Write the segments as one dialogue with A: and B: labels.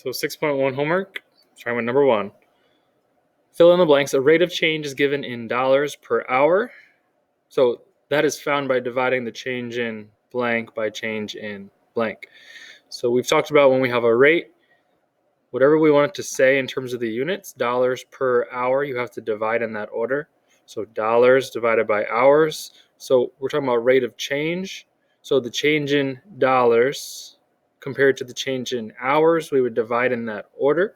A: So 6.1 homework, starting with number 1. Fill in the blanks. A rate of change is given in dollars per hour. So that is found by dividing the change in blank by change in blank. So we've talked about when we have a rate, whatever we want it to say in terms of the units, dollars per hour, you have to divide in that order. So dollars divided by hours. So we're talking about rate of change. So the change in dollars compared to the change in hours, we would divide in that order.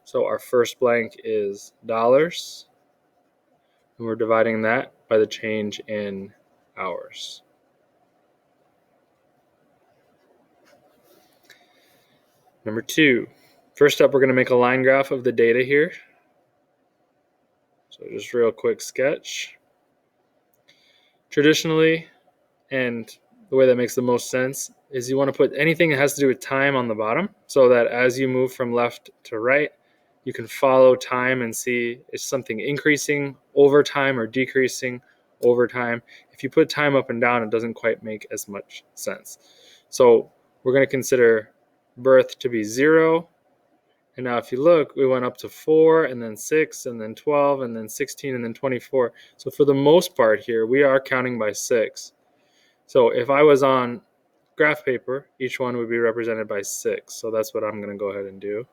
A: So our first blank is dollars, and we're dividing that by the change in hours. Number 2, first up, we're going to make a line graph of the data here. So just real quick sketch. Traditionally, and the way that makes the most sense, is you want to put anything that has to do with time on the bottom, so that as you move from left to right, you can follow time and see is something increasing over time or decreasing over time. If you put time up and down, it doesn't quite make as much sense. So we're going to consider birth to be 0. And now if you look, we went up to 4, and then 6, and then 12, and then 16, and then 24. So for the most part here, we are counting by 6. So if I was on graph paper, each one would be represented by 6. So that's what I'm going to go ahead and do.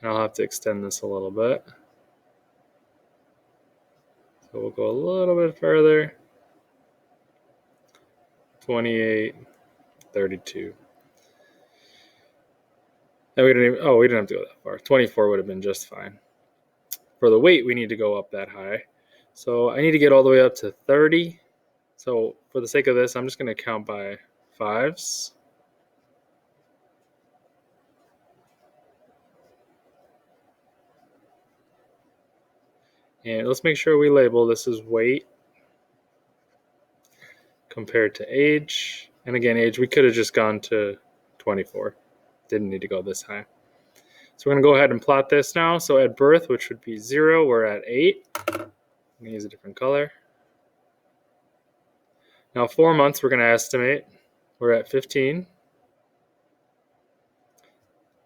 A: And I'll have to extend this a little bit. So we'll go a little bit further. 28, 32. And we didn't have to go that far. 24 would have been just fine. For the weight, we need to go up that high. So I need to get all the way up to 30. So for the sake of this, I'm just going to count by 5s. And let's make sure we label this as weight compared to age. And again, age, we could have just gone to 24. Didn't need to go this high. So we're going to go ahead and plot this now. So at birth, which would be 0, we're at 8. I'm going to use a different color. Now 4 months, we're going to estimate. We're at 15.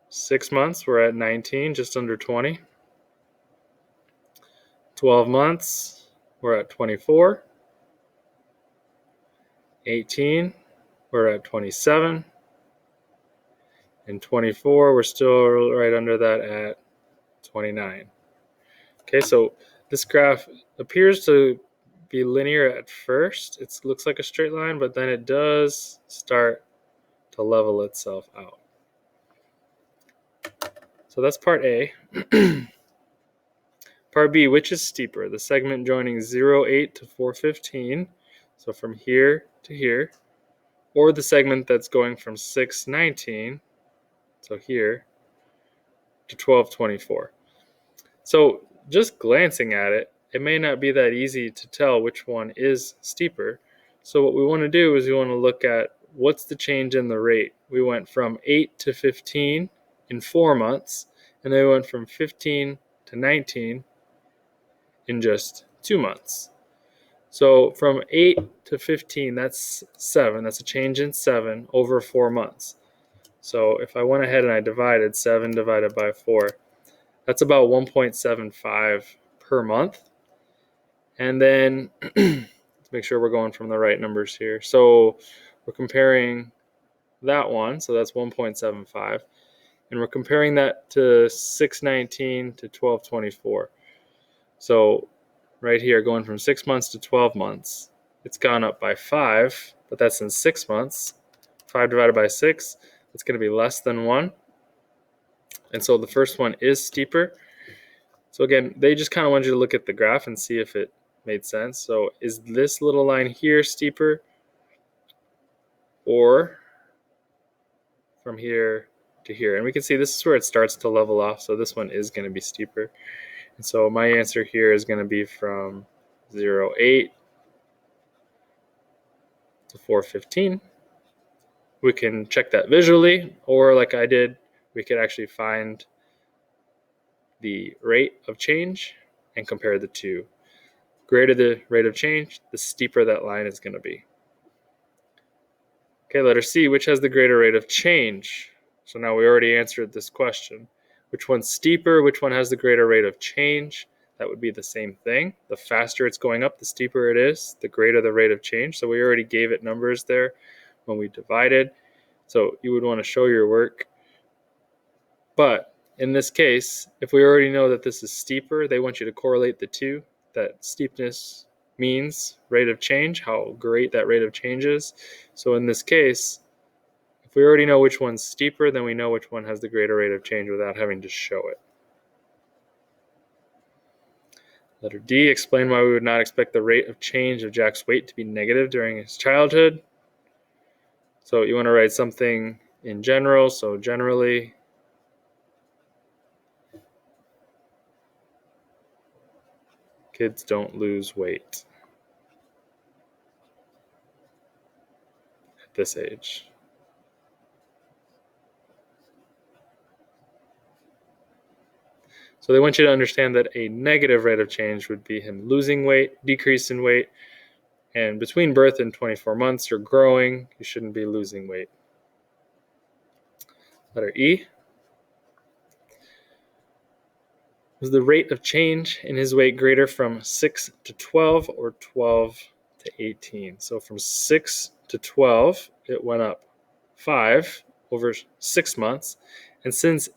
A: 6 months, we're at 19, just under 20. 12 months, we're at 24. 18, we're at 27. And 24, we're still right under that at 29. Okay, so this graph appears to be linear at first. It looks like a straight line, but then it does start to level itself out. So that's part A. Part B, which is steeper? The segment joining 0.8 to 415, so from here to here, or the segment that's going from 619, so here, to 1224. So just glancing at it, it may not be that easy to tell which one is steeper. So what we want to do is we want to look at what's the change in the rate. We went from 8 to 15 in 4 months, and then we went from 15 to 19 in just 2 months. So from 8 to 15, that's 7. That's a change in 7 over 4 months. So if I went ahead and I divided 7 divided by 4, that's about 1.75 per month. And then let's make sure we're going from the right numbers here. So we're comparing that one, so that's 1.75. And we're comparing that to 619 to 1224. So right here, going from 6 months to 12 months, it's gone up by 5, but that's in 6 months. 5 divided by 6, it's going to be less than 1. And so the first one is steeper. So again, they just kind of want you to look at the graph and see if it made sense. So is this little line here steeper, or from here to here? And we can see this is where it starts to level off. So this one is going to be steeper. And so my answer here is going to be from 0.8 to 415. We can check that visually, or like I did, we could actually find the rate of change and compare the two. Greater the rate of change, the steeper that line is going to be. Okay, letter C, which has the greater rate of change? So now we already answered this question. Which one's steeper? Which one has the greater rate of change? That would be the same thing. The faster it's going up, the steeper it is, the greater the rate of change. So we already gave it numbers there when we divided. So you would want to show your work. But in this case, if we already know that this is steeper, they want you to correlate the two. That steepness means rate of change, how great that rate of change is. So in this case, if we already know which one's steeper, then we know which one has the greater rate of change without having to show it. Letter D, explain why we would not expect the rate of change of Jack's weight to be negative during his childhood. So you want to write something in general. So generally, kids don't lose weight at this age. So they want you to understand that a negative rate of change would be him losing weight, decrease in weight, and between birth and 24 months, you're growing. You shouldn't be losing weight. Letter E. Was the rate of change in his weight greater from 6 to 12 or 12 to 18? So from 6 to 12, it went up 5 over 6 months. And since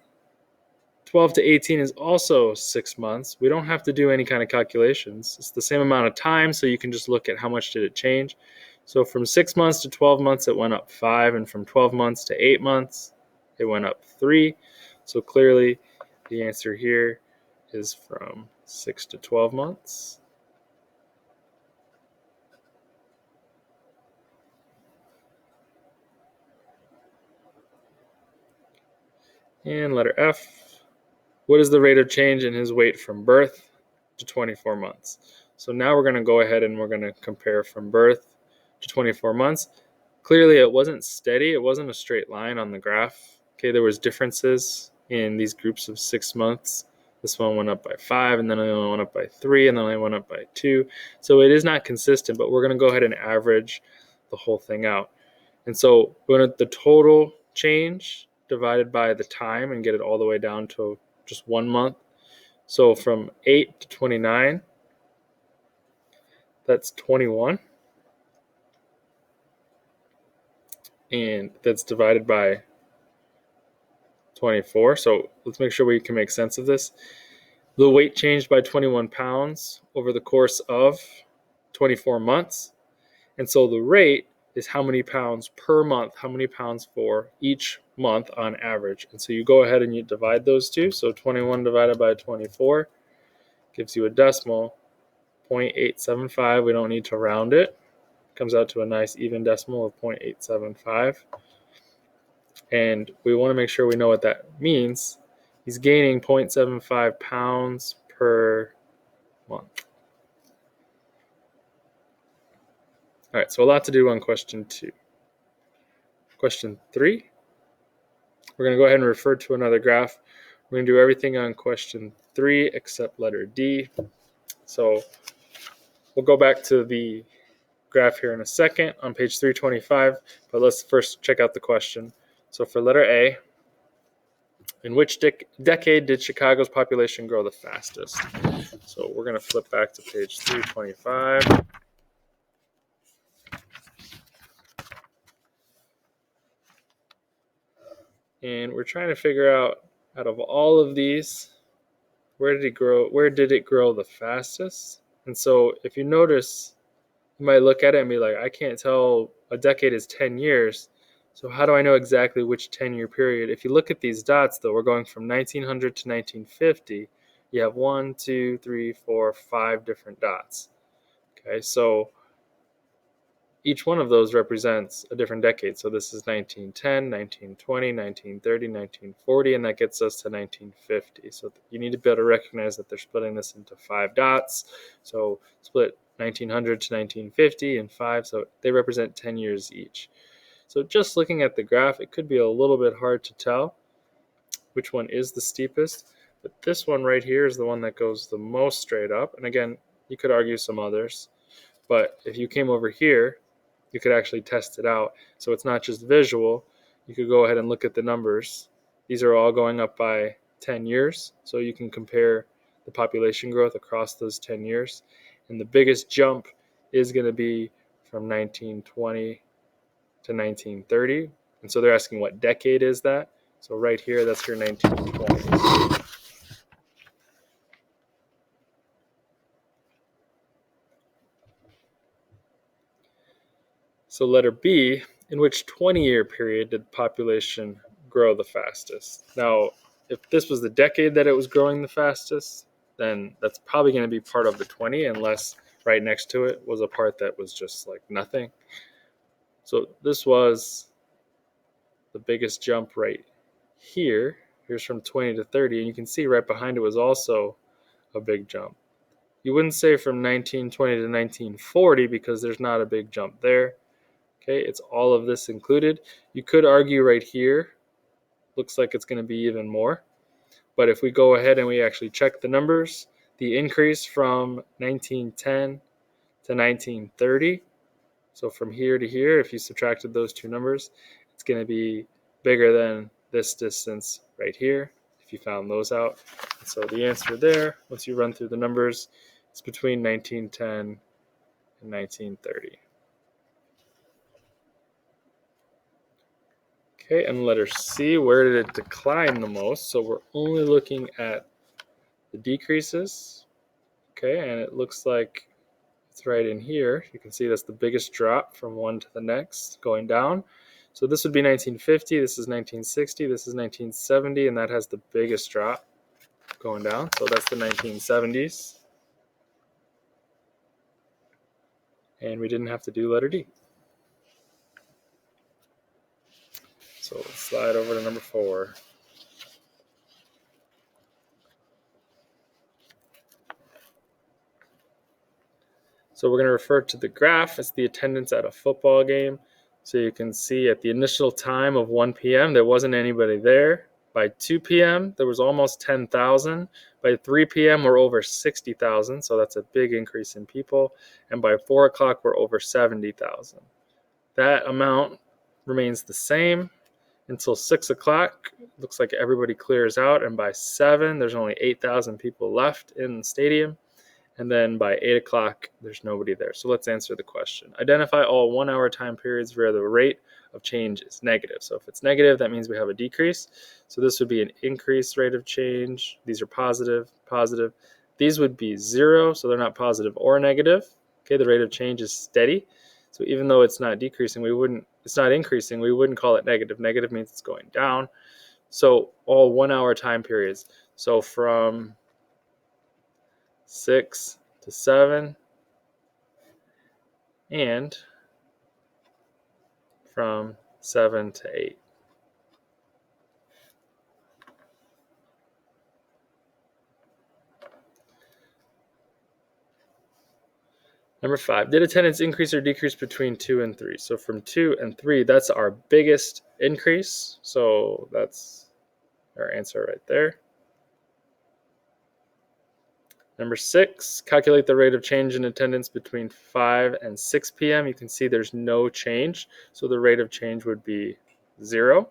A: 12 to 18 is also 6 months, we don't have to do any kind of calculations. It's the same amount of time, so you can just look at how much did it change. So from 6 months to 12 months, it went up 5, and from 12 months to 8 months, it went up 3. So clearly, the answer here is from 6 to 12 months. And letter F, what is the rate of change in his weight from birth to 24 months? So now we're going to go ahead and we're going to compare from birth to 24 months. Clearly, it wasn't steady. It wasn't a straight line on the graph. Okay, there was differences in these groups of 6 months. This one went up by 5, and then another one went up by 3, and then I went up by 2. So it is not consistent, but we're going to go ahead and average the whole thing out. And so we're going to the total change divided by the time and get it all the way down to just 1 month. So from 8 to 29, that's 21. And that's divided by 24. So let's make sure we can make sense of this. The weight changed by 21 pounds over the course of 24 months. And so the rate is how many pounds per month, how many pounds for each month on average. And so you go ahead and you divide those two. So 21 divided by 24 gives you a decimal, 0.875. We don't need to round it. It comes out to a nice even decimal of 0.875. And we want to make sure we know what that means. He's gaining 0.75 pounds per month. All right, so a lot to do on question 2. Question 3, we're going to go ahead and refer to another graph. We're going to do everything on question 3 except letter D. So we'll go back to the graph here in a second on page 325, but let's first check out the question. So for letter A, in which decade did Chicago's population grow the fastest? So we're going to flip back to page 325. And we're trying to figure out of all of these, where did it grow the fastest? And so if you notice, you might look at it and be like, I can't tell, a decade is 10 years. So how do I know exactly which 10-year period? If you look at these dots, though, we're going from 1900 to 1950. You have 1, 2, 3, 4, 5 different dots. Okay, so each one of those represents a different decade. So this is 1910, 1920, 1930, 1940, and that gets us to 1950. So you need to be able to recognize that they're splitting this into 5 dots. So split 1900 to 1950 in 5, so they represent 10 years each. So just looking at the graph, it could be a little bit hard to tell which one is the steepest, but this one right here is the one that goes the most straight up. And again, you could argue some others, but if you came over here, you could actually test it out. So it's not just visual. You could go ahead and look at the numbers These are all going up by 10 years, so you can compare the population growth across those 10 years. And the biggest jump is going to be from 1920 to 1930. And so they're asking what decade is that? So right here, that's your 1920s. So letter B, in which 20-year period did the population grow the fastest? Now, if this was the decade that it was growing the fastest, then that's probably going to be part of the 20, unless right next to it was a part that was just like nothing. So this was the biggest jump right here. Here's from 20 to 30, and you can see right behind it was also a big jump. You wouldn't say from 1920 to 1940 because there's not a big jump there. Okay, it's all of this included. You could argue right here, looks like it's going to be even more. But if we go ahead and we actually check the numbers, the increase from 1910 to 1930, so from here to here, if you subtracted those two numbers, it's going to be bigger than this distance right here, if you found those out. And so the answer there, once you run through the numbers, it's between 1910 and 1930. Okay, and letter C, where did it decline the most? So we're only looking at the decreases. Okay, and it looks like it's right in here. You can see that's the biggest drop from one to the next going down. So this would be 1950, this is 1960, this is 1970, and that has the biggest drop going down. So that's the 1970s. And we didn't have to do letter D. So let's slide over to number 4. So we're going to refer to the graph as the attendance at a football game. So you can see at the initial time of 1 p.m., there wasn't anybody there. By 2 p.m., there was almost 10,000. By 3 p.m., we're over 60,000. So that's a big increase in people. And by 4 o'clock, we're over 70,000. That amount remains the same until 6 o'clock. Looks like everybody clears out. And by 7, there's only 8,000 people left in the stadium. And then by 8 o'clock, there's nobody there. So let's answer the question. Identify all 1 hour time periods where the rate of change is negative. So if it's negative, that means we have a decrease. So this would be an increased rate of change. These are positive, positive. These would be 0, so they're not positive or negative. Okay, the rate of change is steady. So even though it's not decreasing, it's not increasing, we wouldn't call it negative. Negative means it's going down. So all 1 hour time periods. So from 6 to 7, and from 7 to 8. Number 5, did attendance increase or decrease between 2 and 3? So from 2 and 3, that's our biggest increase. So that's our answer right there. Number 6, calculate the rate of change in attendance between 5 and 6 p.m. You can see there's no change, so the rate of change would be 0.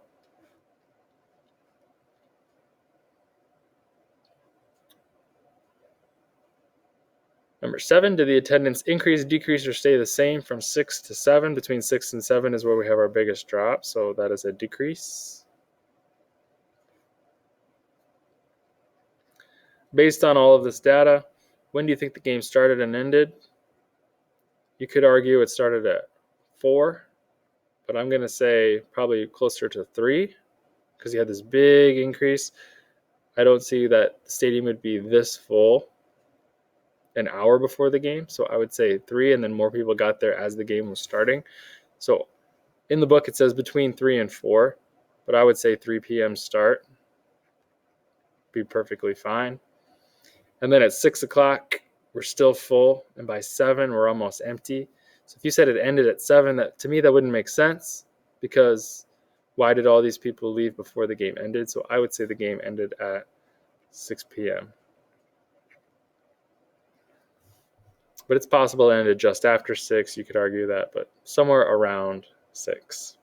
A: Number 7, did the attendance increase, decrease, or stay the same from 6 to 7? Between 6 and 7 is where we have our biggest drop, so that is a decrease. Based on all of this data, when do you think the game started and ended? You could argue it started at 4, but I'm going to say probably closer to 3 because you had this big increase. I don't see that the stadium would be this full an hour before the game, so I would say 3, and then more people got there as the game was starting. So in the book it says between 3 and 4, but I would say 3 p.m. start. Be perfectly fine. And then at 6 o'clock, we're still full, and by 7, we're almost empty. So if you said it ended at 7, that to me that wouldn't make sense, because why did all these people leave before the game ended? So I would say the game ended at 6 p.m. But it's possible it ended just after 6. You could argue that, but somewhere around 6.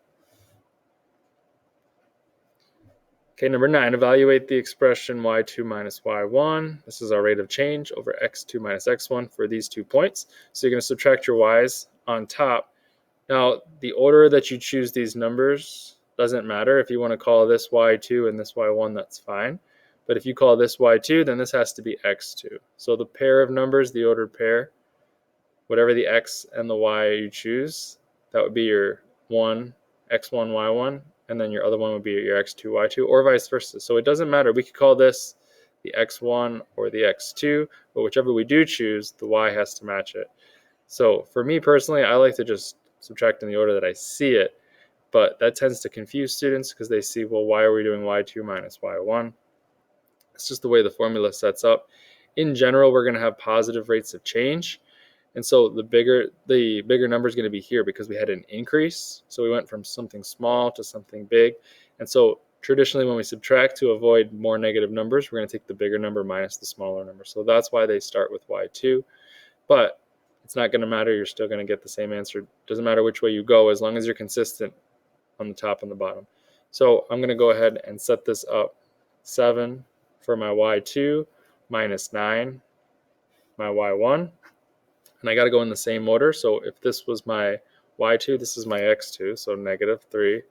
A: Okay, number 9, evaluate the expression y2 minus y1. This is our rate of change over x2 minus x1 for these 2 points. So you're going to subtract your y's on top. Now, the order that you choose these numbers doesn't matter. If you want to call this y2 and this y1, that's fine. But if you call this y2, then this has to be x2. So the pair of numbers, the ordered pair, whatever the x and the y you choose, that would be your 1, x1, y1, and then your other one would be your x2, y2, or vice versa. So it doesn't matter. We could call this the x1 or the x2, but whichever we do choose, the y has to match it. So for me personally, I like to just subtract in the order that I see it, but that tends to confuse students because they see, well, why are we doing y2 minus y1? It's just the way the formula sets up. In general, we're going to have positive rates of change. And so the bigger number is going to be here because we had an increase. So we went from something small to something big. And so traditionally when we subtract to avoid more negative numbers, we're going to take the bigger number minus the smaller number. So that's why they start with y2. But it's not going to matter. You're still going to get the same answer. Doesn't matter which way you go as long as you're consistent on the top and the bottom. So I'm going to go ahead and set this up. 7 for my y2 minus 9 my y1. And I got to go in the same order. So if this was my y2, this is my x2. So negative 3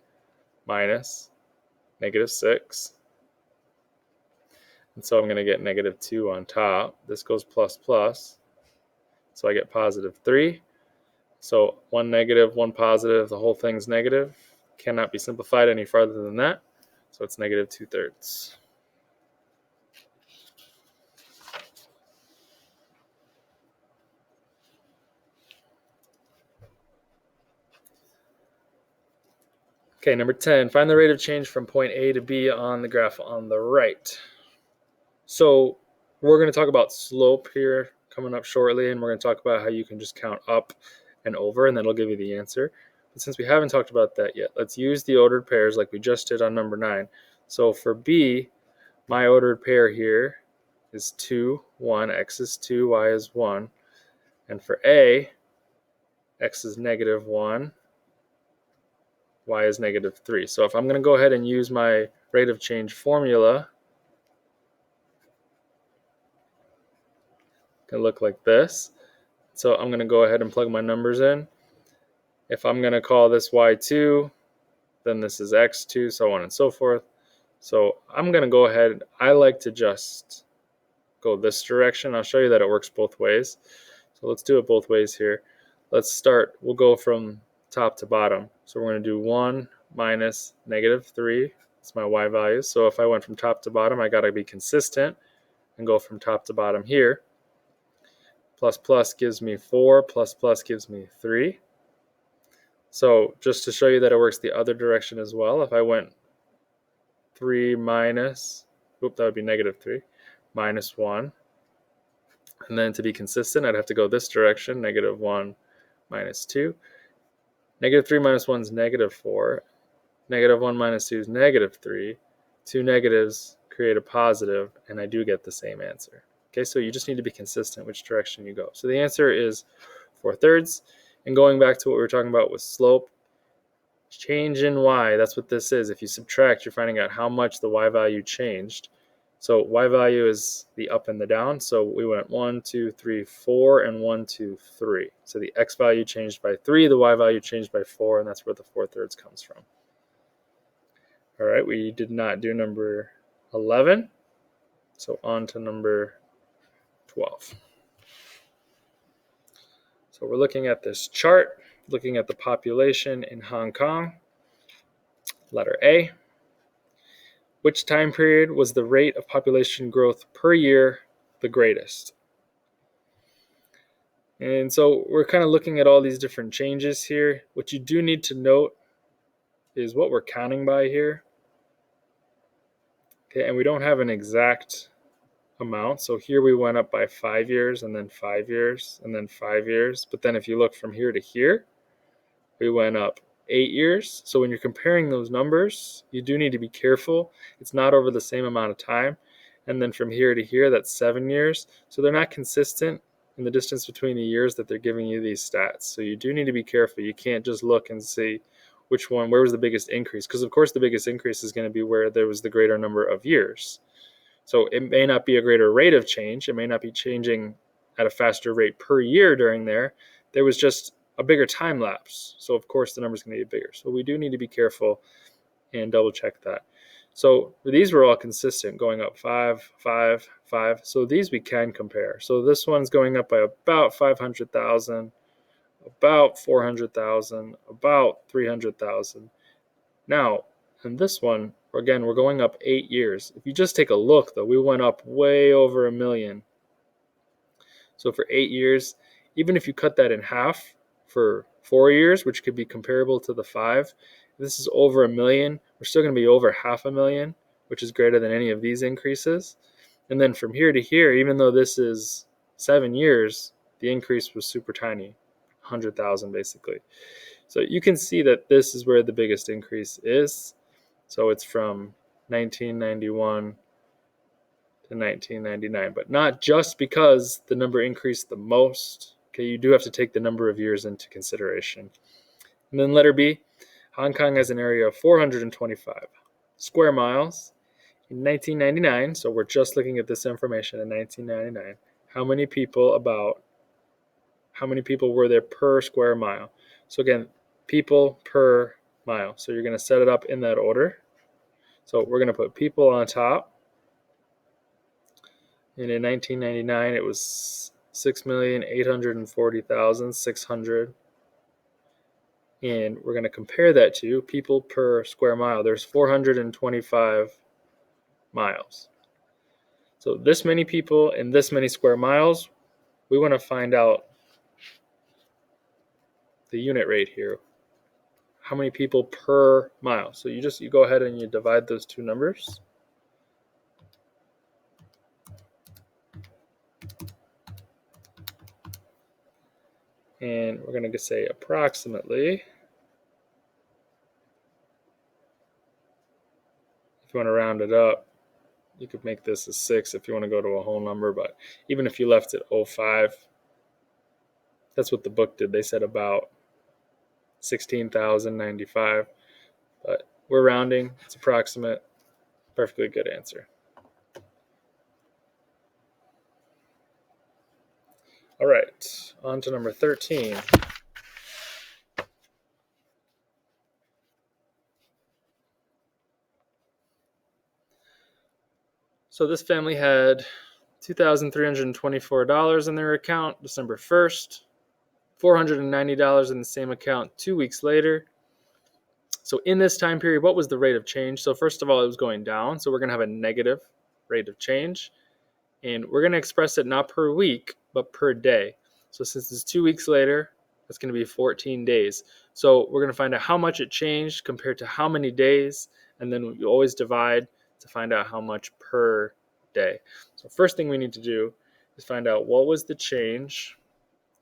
A: minus negative 6. And so I'm going to get negative 2 on top. This goes plus plus. So I get positive 3. So 1 negative, 1 positive, the whole thing's negative. Cannot be simplified any farther than that. So it's negative 2/3. Okay, number 10, find the rate of change from point A to B on the graph on the right. So we're going to talk about slope here coming up shortly, and we're going to talk about how you can just count up and over, and then it'll give you the answer. But since we haven't talked about that yet, let's use the ordered pairs like we just did on number 9. So for B, my ordered pair here is 2, 1, x is 2, y is 1. And for A, x is negative 1, y is negative 3. So if I'm going to go ahead and use my rate of change formula, it can look like this. So I'm going to go ahead and plug my numbers in. If I'm going to call this y2, then this is x2, so on and so forth. So I'm going to go ahead. I like to just go this direction. I'll show you that it works both ways. So let's do it both ways here. Let's start. We'll go from top to bottom. So we're going to do 1 minus negative 3. It's my y values. So if I went from top to bottom, I got to be consistent and go from top to bottom here. Plus plus gives me 4. Plus plus gives me 3. So just to show you that it works the other direction as well, if I went 3 minus, that would be negative 3, minus 1. And then to be consistent, I'd have to go this direction, negative 1 minus 2. Negative 3 minus 1 is negative 4. Negative 1 minus 2 is negative 3. 2 negatives create a positive, and I do get the same answer. Okay, so you just need to be consistent which direction you go. So the answer is 4/3. And going back to what we were talking about with slope, change in y, that's what this is. If you subtract, you're finding out how much the y value changed. So y value is the up and the down. So we went 1, 2, 3, 4, and 1, 2, 3. So the x value changed by 3, the y value changed by 4, and that's where the 4/3 comes from. All right, we did not do number 11. So on to number 12. So we're looking at this chart, looking at the population in Hong Kong. Letter A. Which time period was the rate of population growth per year the greatest? And so we're kind of looking at all these different changes here. What you do need to note is what we're counting by here. Okay, and we don't have an exact amount. So here we went up by 5 years, and then 5 years, and then 5 years. But then if you look from here to here, we went up 8 years. So when you're comparing those numbers, you do need to be careful. It's not over the same amount of time. And then from here to here, that's 7 years. So they're not consistent in the distance between the years that they're giving you these stats. So you do need to be careful. You can't just look and see, where was the biggest increase? Because of course the biggest increase is going to be where there was the greater number of years. So it may not be a greater rate of change. It may not be changing at a faster rate per year during there. There was just a bigger time lapse. So of course the number is going to be bigger. So we do need to be careful and double check that. So these were all consistent, going up 5, 5, 5. So these we can compare. So this one's going up by about 500,000, about 400,000, about 300,000. Now, in this one, again, we're going up 8 years. If you just take a look, though, we went up way over 1 million. So for 8 years, even if you cut that in half for 4 years, which could be comparable to the 5, if this is over 1 million, we're still going to be over 500,000, which is greater than any of these increases. And then from here to here, even though this is 7 years, the increase was super tiny, 100,000 basically. So you can see that this is where the biggest increase is. So it's from 1991 to 1999, but not just because the number increased the most. Okay, you do have to take the number of years into consideration. And then letter B, Hong Kong has an area of 425 square miles. In 1999, so we're just looking at this information in 1999, how many people were there per square mile? So again, people per mile. So you're going to set it up in that order. So we're going to put people on top. And in 1999, it was 6,840,600. And we're going to compare that to people per square mile. There's 425 miles. So this many people in this many square miles, we want to find out the unit rate here. How many people per mile? So you go ahead and you divide those two numbers. And we're going to say approximately. If you want to round it up, you could make this a 6 if you want to go to a whole number. But even if you left it 0.5, that's what the book did. They said about 16,095. But we're rounding. It's approximate. Perfectly good answer. All right, on to number 13. So this family had $2,324 in their account December 1st, $490 in the same account 2 weeks later. So in this time period, what was the rate of change? So first of all, it was going down. So we're going to have a negative rate of change. And we're going to express it not per week, but per day. So since it's 2 weeks later, that's going to be 14 days. So we're going to find out how much it changed compared to how many days. And then you always divide to find out how much per day. So first thing we need to do is find out what was the change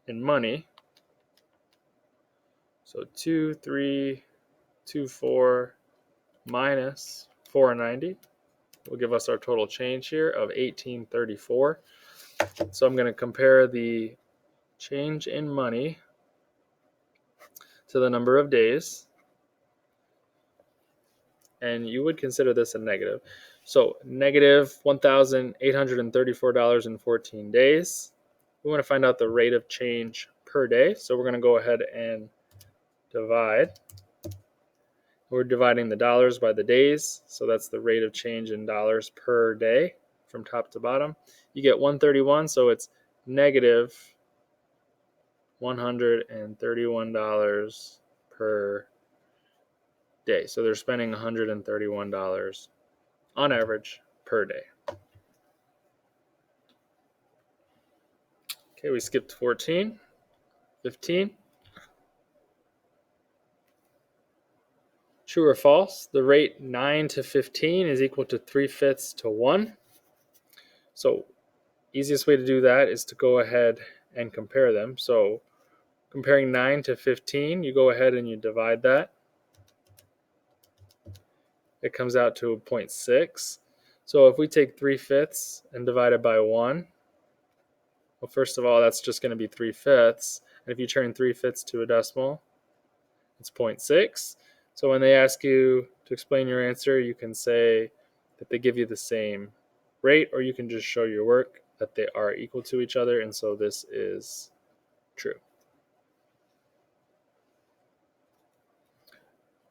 A: in money. So 2324 minus 490 will give us our total change here of 1834. So I'm going to compare the change in money to the number of days. And you would consider this a negative. So negative $1,834 in 14 days. We want to find out the rate of change per day. So we're going to go ahead and divide. We're dividing the dollars by the days. So that's the rate of change in dollars per day from top to bottom. You get 131, so it's negative $131 per day. So they're spending $131 on average per day. Okay, we skipped 14, 15. True or false? The rate 9 to 15 is equal to 3/5 to 1. So easiest way to do that is to go ahead and compare them. So comparing 9 to 15, you go ahead and you divide that. It comes out to 0.6. So if we take 3/5 and divide it by 1, well, first of all, that's just going to be 3/5. And if you turn 3/5 to a decimal, it's 0.6. So when they ask you to explain your answer, you can say that they give you the same rate, or you can just show your work that they are equal to each other, and so this is true.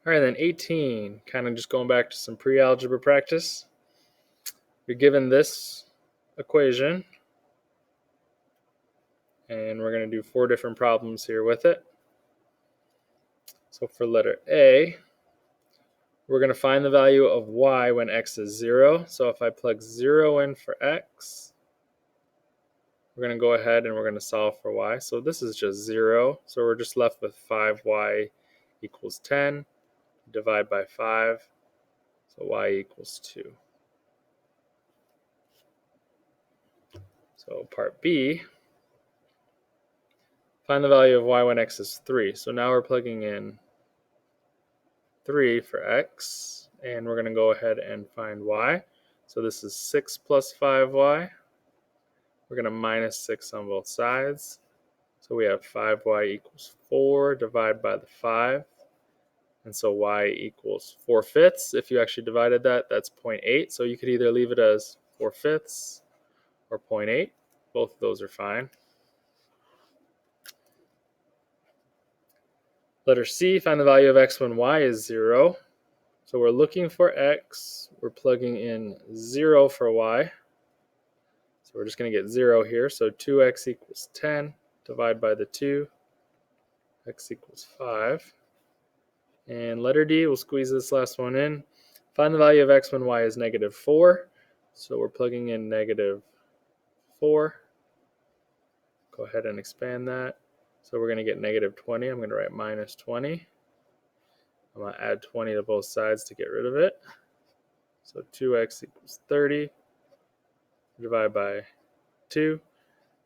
A: All right, then 18, kind of just going back to some pre-algebra practice. You're given this equation, and we're going to do 4 different problems here with it. So for letter A, we're going to find the value of y when x is 0. So if I plug 0 in for x, we're going to go ahead and we're going to solve for y. So this is just 0. So we're just left with 5y equals 10. Divide by 5. So y equals 2. So part B, find the value of y when x is 3. So now we're plugging in 3 for x, and we're going to go ahead and find y. So this is 6 plus 5y. We're going to minus 6 on both sides. So we have 5y equals 4, divide by the 5. And so y equals 4/5. If you actually divided that, that's 0.8. So you could either leave it as 4/5 or 0.8. Both of those are fine. Letter C, find the value of x when y is 0. So we're looking for x. We're plugging in 0 for y. So we're just going to get 0 here. So 2x equals 10. Divide by the 2. X equals 5. And letter D, we'll squeeze this last one in. Find the value of x when y is negative 4. So we're plugging in negative 4. Go ahead and expand that. So we're going to get negative 20. I'm going to write minus 20. I'm going to add 20 to both sides to get rid of it. So 2x equals 30. Divide by 2.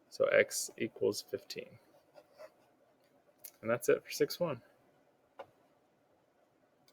A: So x equals 15. And that's it for 6-1.